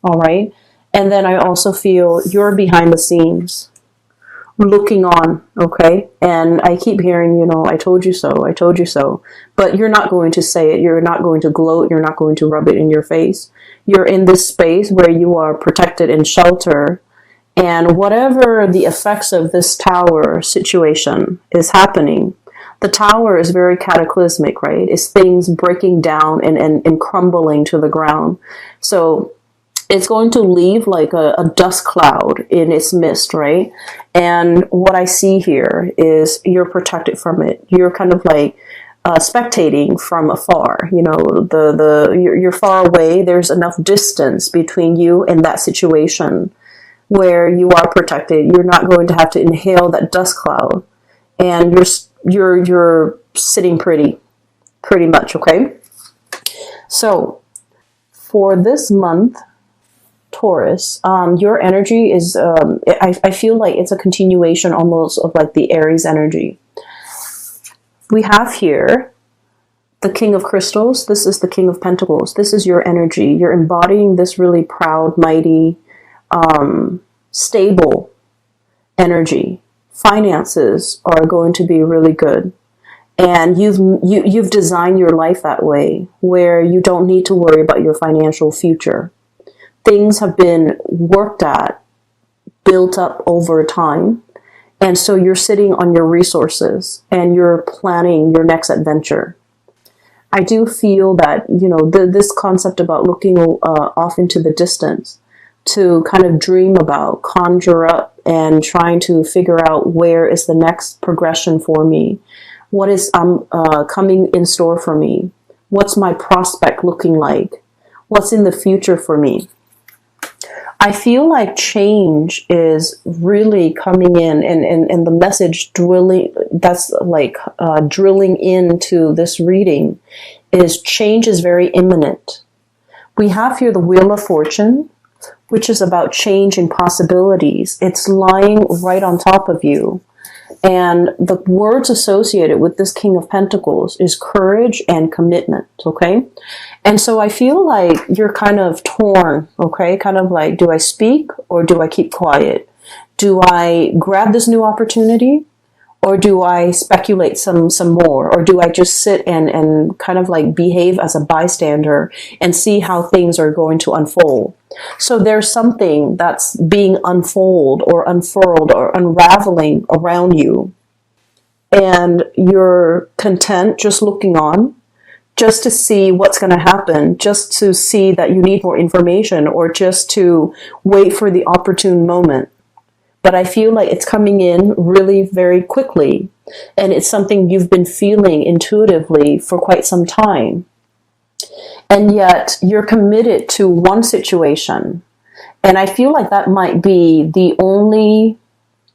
all right? And then I also feel you're behind the scenes, looking on, okay? And I keep hearing, you know, I told you so, I told you so. But you're not going to say it. You're not going to gloat. You're not going to rub it in your face. You're in this space where you are protected in shelter. And whatever the effects of this tower situation is happening, the tower is very cataclysmic, right? It's things breaking down and crumbling to the ground. So it's going to leave like a dust cloud in its midst, right? And what I see here is you're protected from it. You're kind of like spectating from afar. You know, you're far away. There's enough distance between you and that situation where you are protected. You're not going to have to inhale that dust cloud, and you're sitting pretty much, okay? So for this month, Taurus, your energy is, I feel like it's a continuation almost of like the Aries energy. We have here the King of Crystals. This is the King of Pentacles. This is your energy. You're embodying this really proud, mighty, stable energy. Finances are going to be really good. And you've designed your life that way, where you don't need to worry about your financial future. Things have been worked at, built up over time. And so you're sitting on your resources and you're planning your next adventure. I do feel that, you know, this concept about looking off into the distance to kind of dream about, conjure up, and trying to figure out where is the next progression for me. What is coming in store for me? What's my prospect looking like? What's in the future for me? I feel like change is really coming in, and the message drilling into this reading is change is very imminent. We have here the Wheel of Fortune, which is about change and possibilities. It's lying right on top of you. And the words associated with this King of Pentacles is courage and commitment, okay? And so I feel like you're kind of torn, okay? Kind of like, do I speak or do I keep quiet? Do I grab this new opportunity or do I speculate some more? Or do I just sit and kind of like behave as a bystander and see how things are going to unfold? So there's something that's being unfolded or unfurled or unraveling around you. And you're content just looking on, just to see what's going to happen, just to see that you need more information, or just to wait for the opportune moment. But I feel like it's coming in really very quickly, and it's something you've been feeling intuitively for quite some time. And yet you're committed to one situation. And I feel like that might be the only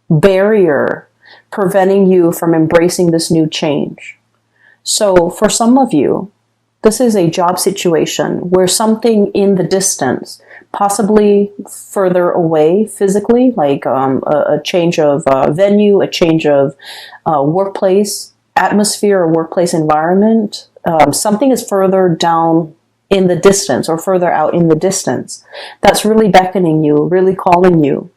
barrier preventing you from embracing this new change. So for some of you, this is a job situation where something in the distance, possibly further away physically, like a change of venue, a change of workplace atmosphere or workplace environment, something is further down in the distance or further out in the distance that's really beckoning you, really calling you.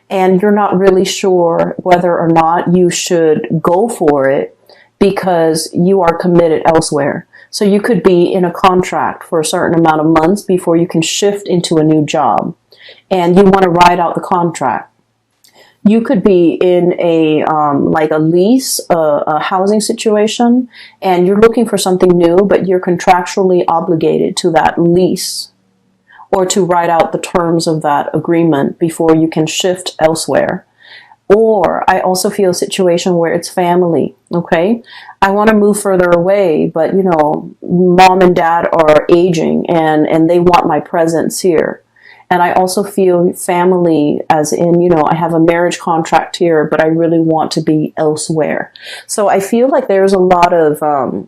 And you're not really sure whether or not you should go for it because you are committed elsewhere. So you could be in a contract for a certain amount of months before you can shift into a new job, and you want to ride out the contract. You could be in a like a lease, a housing situation, and you're looking for something new, but you're contractually obligated to that lease or to write out the terms of that agreement before you can shift elsewhere. Or I also feel a situation where it's family, okay? I want to move further away, but you know, mom and dad are aging and they want my presence here. And I also feel family as in, you know, I have a marriage contract here, but I really want to be elsewhere. So I feel like there's a lot that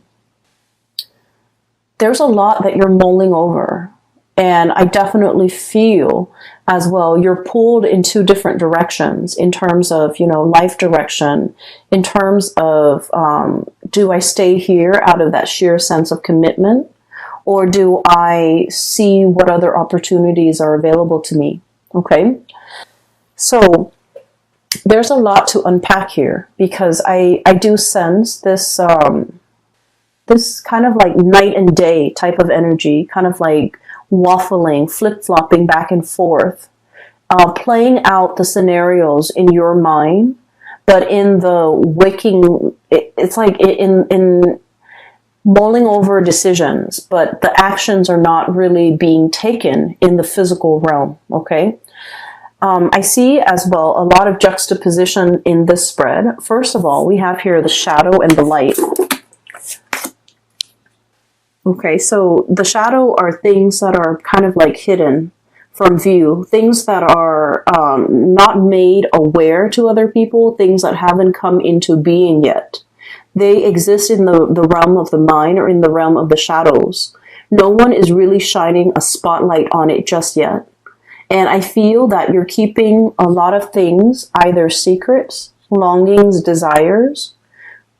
you're mulling over. And I definitely feel as well, you're pulled in two different directions in terms of, you know, life direction, in terms of, do I stay here out of that sheer sense of commitment? Or do I see what other opportunities are available to me? Okay. So there's a lot to unpack here, because I do sense this, this kind of like night and day type of energy, kind of like waffling, flip-flopping back and forth, playing out the scenarios in your mind, but in the waking, it's like in mulling over decisions, but the actions are not really being taken in the physical realm, okay? I see as well a lot of juxtaposition in this spread. First of all, we have here the shadow and the light. Okay, so the shadow are things that are kind of like hidden from view, things that are not made aware to other people, things that haven't come into being yet. They exist in the realm of the mind, or in the realm of the shadows. No one is really shining a spotlight on it just yet. And I feel that you're keeping a lot of things, either secrets, longings, desires,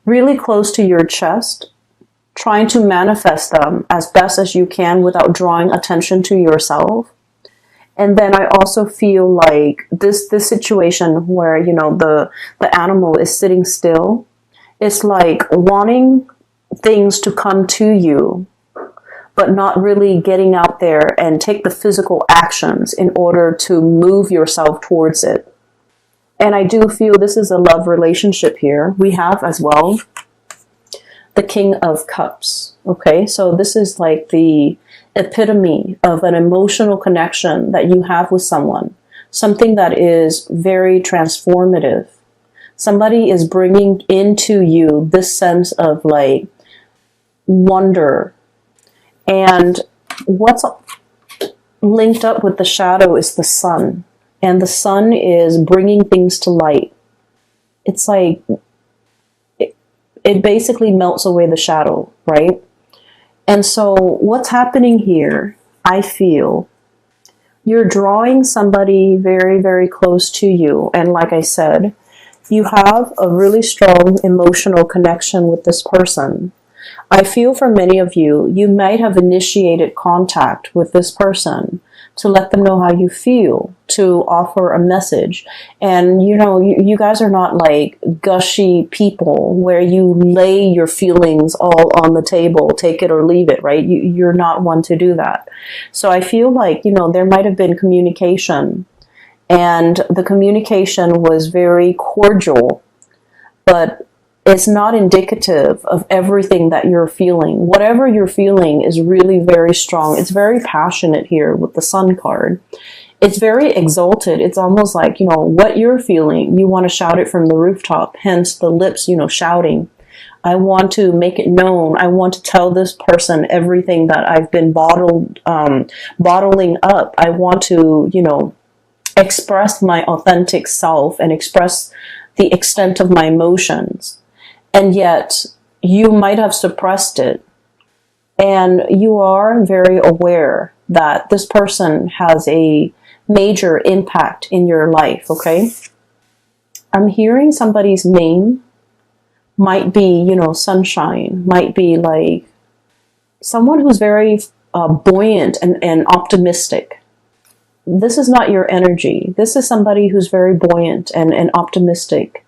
really close to your chest, trying to manifest them as best as you can without drawing attention to yourself. And then I also feel like this situation where, you know, the animal is sitting still, it's like wanting things to come to you, but not really getting out there and take the physical actions in order to move yourself towards it. And I do feel this is a love relationship here. We have as well the King of Cups. Okay, so this is like the epitome of an emotional connection that you have with someone, something that is very transformative. Somebody is bringing into you this sense of like wonder. And what's linked up with the shadow is the sun. And the sun is bringing things to light. It's like, it basically melts away the shadow, right? And so what's happening here, I feel, you're drawing somebody very, very close to you. And like I said, you have a really strong emotional connection with this person. I feel for many of you, you might have initiated contact with this person to let them know how you feel, to offer a message. And, you know, you guys are not like gushy people where you lay your feelings all on the table, take it or leave it, right? You're not one to do that. So I feel like, you know, there might have been communication, and the communication was very cordial, but it's not indicative of everything that you're feeling. Whatever you're feeling is really very strong. It's very passionate here with the Sun card. It's very exalted. It's almost like, you know, what you're feeling, you want to shout it from the rooftop, hence the lips, you know, shouting. I want to make it known. I want to tell this person everything that I've been bottling up. I want to, you know, express my authentic self and express the extent of my emotions. And yet you might have suppressed it. And you are very aware that this person has a major impact in your life, okay? I'm hearing somebody's name might be, you know, sunshine, might be like someone who's very buoyant and optimistic. This is not your energy. This is somebody who's very buoyant and optimistic.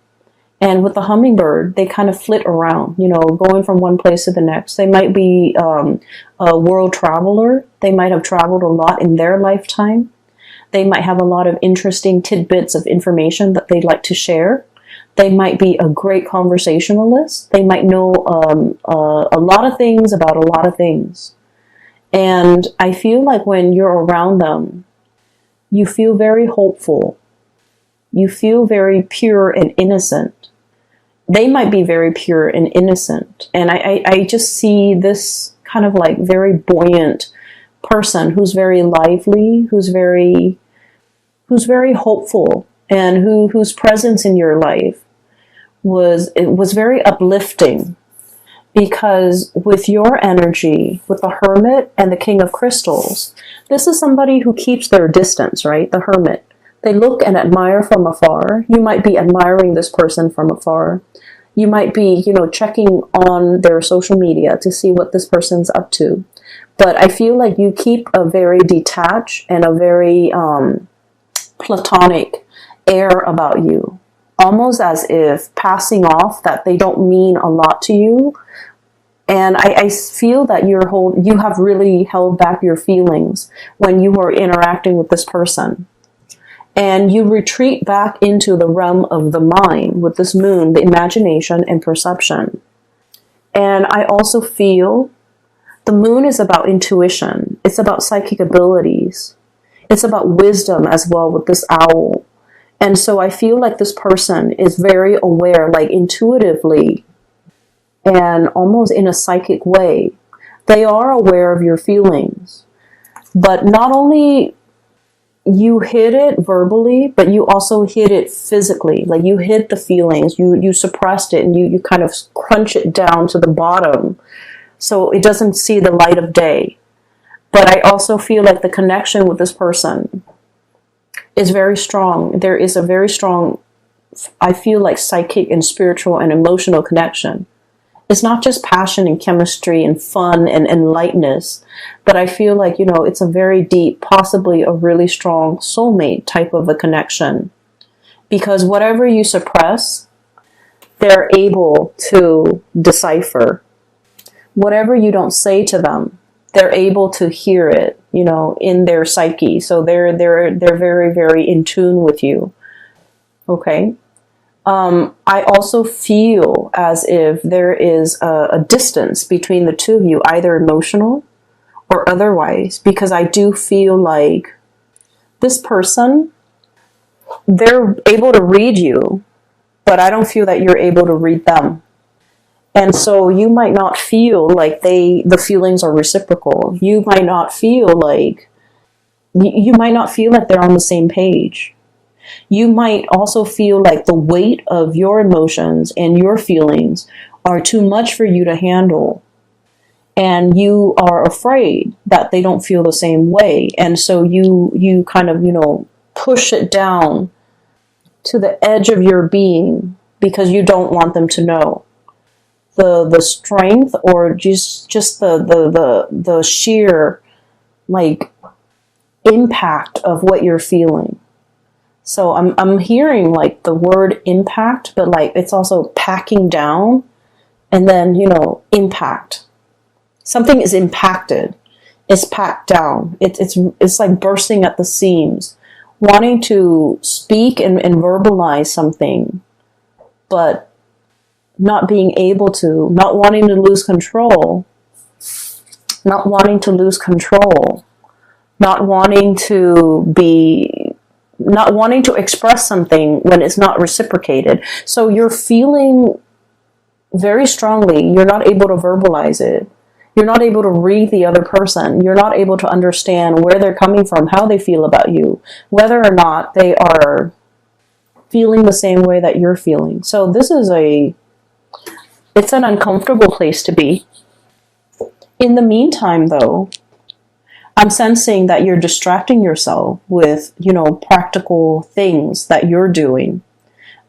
And with the hummingbird, they kind of flit around, you know, going from one place to the next. They might be a world traveler. They might have traveled a lot in their lifetime. They might have a lot of interesting tidbits of information that they'd like to share. They might be a great conversationalist. They might know a lot of things about a lot of things. And I feel like when you're around them, you feel very hopeful. You feel very pure and innocent. They might be very pure and innocent. And I just see this kind of like very buoyant person who's very lively, who's very hopeful, and whose presence in your life was very uplifting. Because with your energy, with the Hermit and the King of Crystals, this is somebody who keeps their distance, right? The Hermit. They look and admire from afar. You might be admiring this person from afar. You might be, you know, checking on their social media to see what this person's up to. But I feel like you keep a very detached and a very platonic air about you, almost as if passing off that they don't mean a lot to you. And I feel that you have really held back your feelings when you are interacting with this person. And you retreat back into the realm of the mind with this moon, the imagination and perception. And I also feel the moon is about intuition. It's about psychic abilities. It's about wisdom as well with this owl. And so I feel like this person is very aware, like intuitively and almost in a psychic way. They are aware of your feelings. But not only you hid it verbally, but you also hid it physically. Like you hid the feelings, you suppressed it, and you kind of crunch it down to the bottom so it doesn't see the light of day. But I also feel like the connection with this person is very strong. There is a very strong, I feel like, psychic and spiritual and emotional connection. It's not just passion and chemistry and fun and lightness, but I feel like, you know, it's a very deep, possibly a really strong soulmate type of a connection. Because whatever you suppress, they're able to decipher. Whatever you don't say to them, they're able to hear it, you know, in their psyche. So they're very, very in tune with you. Okay. I also feel as if there is a distance between the two of you, either emotional or otherwise, because I do feel like this person, they're able to read you, but I don't feel that you're able to read them. And so you might not feel like the feelings are reciprocal. You might not feel like they're on the same page. You might also feel like the weight of your emotions and your feelings are too much for you to handle. And you are afraid that they don't feel the same way. And so you kind of, you know, push it down to the edge of your being because you don't want them to know the strength or just the sheer like impact of what you're feeling. So I'm hearing like the word impact, but like it's also packing down and then, you know, impact. Something is impacted. It's packed down. It's like bursting at the seams, wanting to speak and verbalize something, but not being able to, not wanting to lose control, not wanting to express something when it's not reciprocated. So you're feeling very strongly, you're not able to verbalize it. You're not able to read the other person. You're not able to understand where they're coming from, how they feel about you, whether or not they are feeling the same way that you're feeling. So this is it's an uncomfortable place to be. In the meantime, though, I'm sensing that you're distracting yourself with, you know, practical things that you're doing.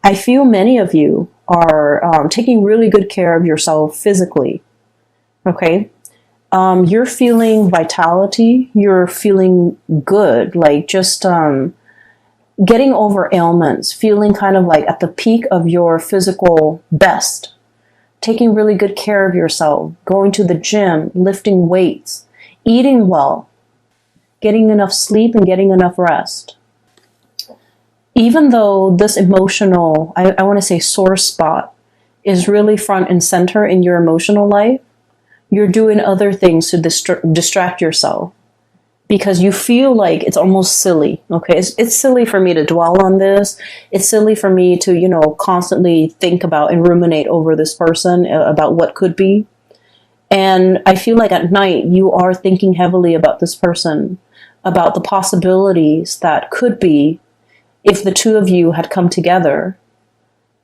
I feel many of you are taking really good care of yourself physically. Okay? You're feeling vitality. You're feeling good. Like just getting over ailments. Feeling kind of like at the peak of your physical best. Taking really good care of yourself. Going to the gym. Lifting weights. Eating well. Getting enough sleep and getting enough rest. Even though this emotional, I want to say sore spot, is really front and center in your emotional life, you're doing other things to distract yourself because you feel like it's almost silly. Okay, it's silly for me to dwell on this. It's silly for me to, you know, constantly think about and ruminate over this person about what could be. And I feel like at night you are thinking heavily about this person, about the possibilities that could be if the two of you had come together.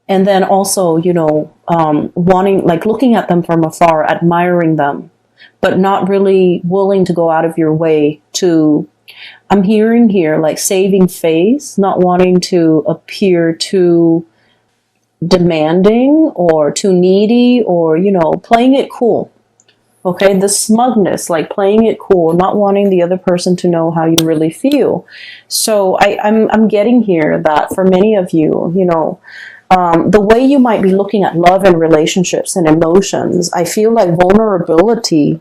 And then also, you know, wanting, like looking at them from afar, admiring them, but not really willing to go out of your way to, I'm hearing here, like saving face, not wanting to appear too demanding or too needy or, you know, playing it cool. Okay, the smugness, like playing it cool, not wanting the other person to know how you really feel. So I'm getting here that for many of you, you know, the way you might be looking at love and relationships and emotions, I feel like vulnerability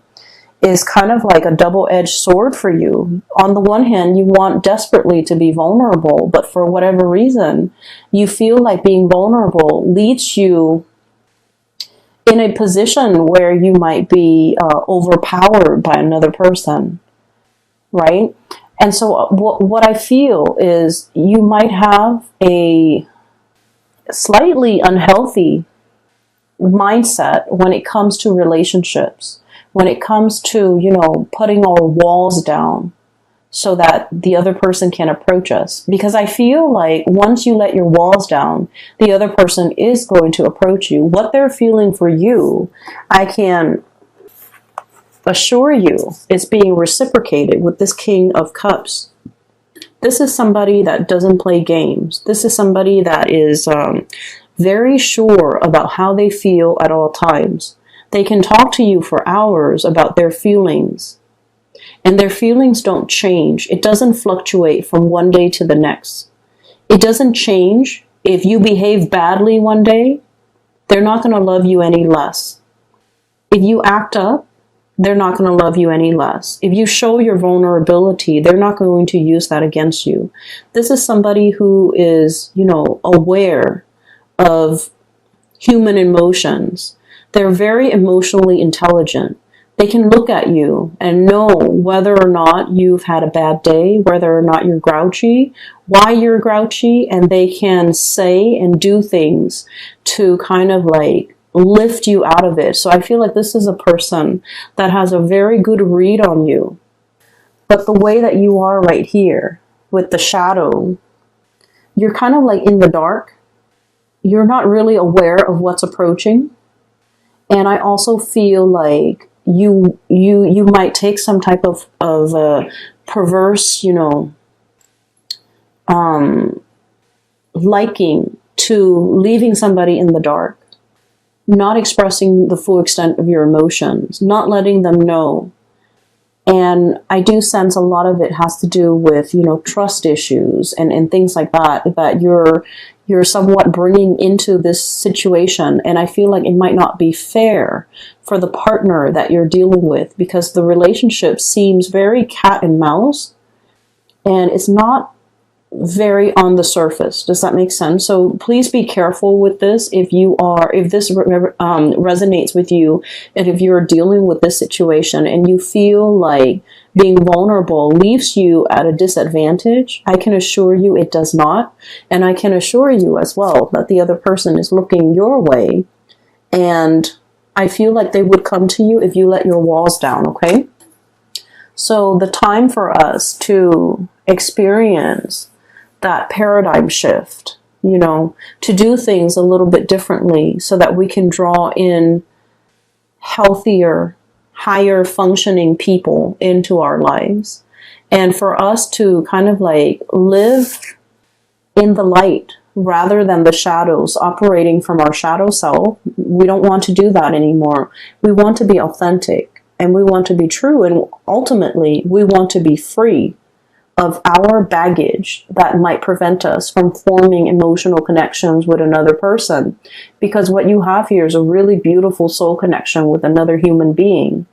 is kind of like a double-edged sword for you. On the one hand, you want desperately to be vulnerable, but for whatever reason, you feel like being vulnerable leads you in a position where you might be overpowered by another person, right? And so what I feel is you might have a slightly unhealthy mindset when it comes to relationships, when it comes to, you know, putting our walls down so that the other person can approach us. Because I feel like once you let your walls down, the other person is going to approach you. What they're feeling for you, I can assure you, is being reciprocated with this King of Cups. This is somebody that doesn't play games. This is somebody that is very sure about how they feel at all times. They can talk to you for hours about their feelings. And their feelings don't change. It doesn't fluctuate from one day to the next. It doesn't change. If you behave badly one day, they're not going to love you any less. If you act up, they're not going to love you any less. If you show your vulnerability, they're not going to use that against you. This is somebody who is, you know, aware of human emotions. They're very emotionally intelligent. They can look at you and know whether or not you've had a bad day, whether or not you're grouchy, why you're grouchy, and they can say and do things to kind of like lift you out of it. So I feel like this is a person that has a very good read on you. But the way that you are right here with the shadow, you're kind of like in the dark. You're not really aware of what's approaching. And I also feel like you might take some type of perverse, you know, liking to leaving somebody in the dark, not expressing the full extent of your emotions, not letting them know. And I do sense a lot of it has to do with, you know, trust issues and things like that, that you're somewhat bringing into this situation. And I feel like it might not be fair for the partner that you're dealing with, because the relationship seems very cat and mouse and it's not very on the surface. Does that make sense? So please be careful with this. If this resonates with you, and if you're dealing with this situation and you feel like being vulnerable leaves you at a disadvantage, I can assure you it does not. And I can assure you as well that the other person is looking your way, and I feel like they would come to you if you let your walls down, okay? So the time for us to experience that paradigm shift, you know, to do things a little bit differently so that we can draw in healthier, higher functioning people into our lives. And for us to kind of like live in the light rather than the shadows, operating from our shadow self. We don't want to do that anymore. We want to be authentic and we want to be true. And ultimately, we want to be free of our baggage that might prevent us from forming emotional connections with another person. Because what you have here is a really beautiful soul connection with another human being.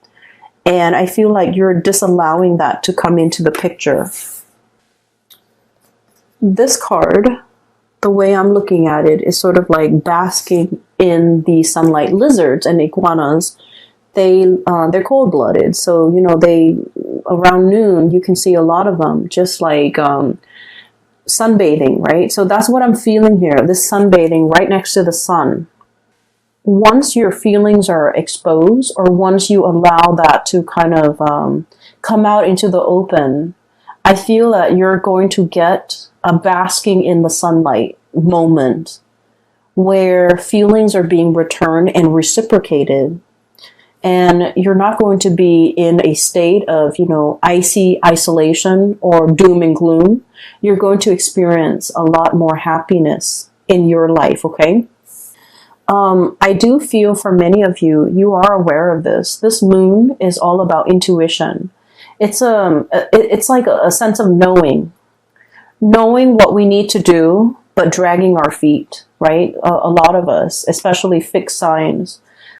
And I feel like you're disallowing that to come into the picture. This card, the way I'm looking at it, is sort of like basking in the sunlight. Lizards and iguanas, they're cold-blooded. So, you know, around noon, you can see a lot of them just like sunbathing, right? So that's what I'm feeling here, this sunbathing right next to the sun. Once your feelings are exposed, or once you allow that to kind of come out into the open, I feel that you're going to get a basking in the sunlight moment where feelings are being returned and reciprocated. And you're not going to be in a state of, you know, icy isolation or doom and gloom. You're going to experience a lot more happiness in your life, okay? I do feel for many of you, you are aware of this. This moon is all about intuition. It's like a sense of knowing what we need to do, but dragging our feet, right? A lot of us, especially fixed signs,